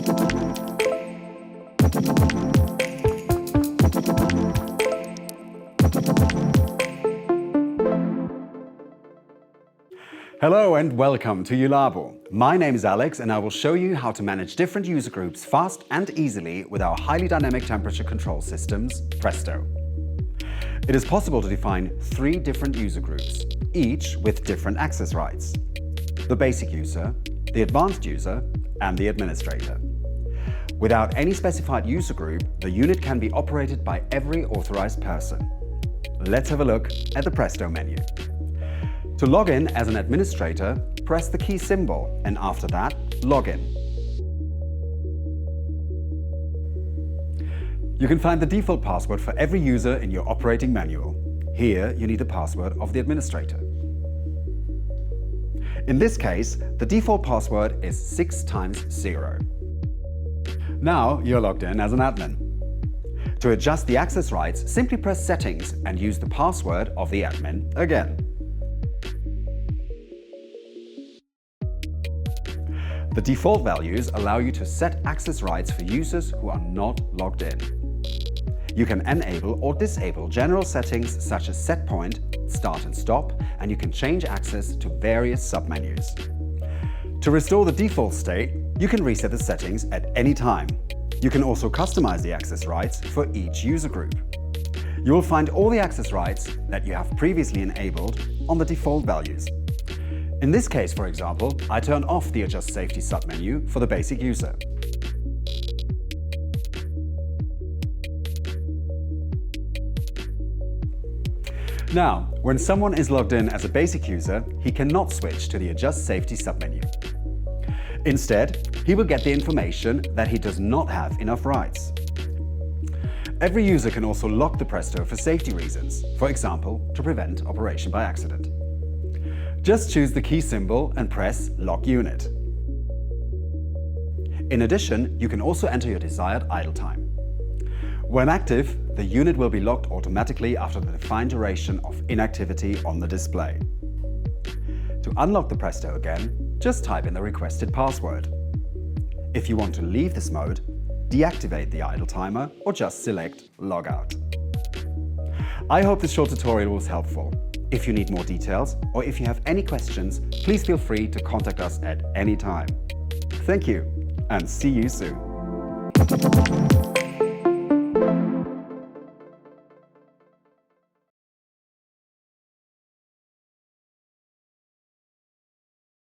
Hello and welcome to JULABO. My name is Alex and I will show you how to manage different user groups fast and easily with our highly dynamic temperature control systems, PRESTO. It is possible to define 3 different user groups, each with different access rights: the basic user, the advanced user, and the administrator. Without any specified user group, the unit can be operated by every authorized person. Let's have a look at the PRESTO menu. To log in as an administrator, press the key symbol and after that, log in. You can find the default password for every user in your operating manual. Here, you need the password of the administrator. In this case, the default password is 6 times 0. Now you're logged in as an admin. To adjust the access rights, simply press Settings and use the password of the admin again. The default values allow you to set access rights for users who are not logged in. You can enable or disable general settings such as set point, start and stop, and you can change access to various submenus. To restore the default state, you can reset the settings at any time. You can also customize the access rights for each user group. You will find all the access rights that you have previously enabled on the default values. In this case, for example, I turn off the Adjust Safety submenu for the basic user. Now, when someone is logged in as a basic user, he cannot switch to the Adjust Safety submenu. Instead, he will get the information that he does not have enough rights. Every user can also lock the PRESTO for safety reasons, for example, to prevent operation by accident. Just choose the key symbol and press Lock Unit. In addition, you can also enter your desired idle time. When active, the unit will be locked automatically after the defined duration of inactivity on the display. To unlock the PRESTO again, just type in the requested password. If you want to leave this mode, deactivate the idle timer or just select Logout. I hope this short tutorial was helpful. If you need more details or if you have any questions, please feel free to contact us at any time. Thank you and see you soon.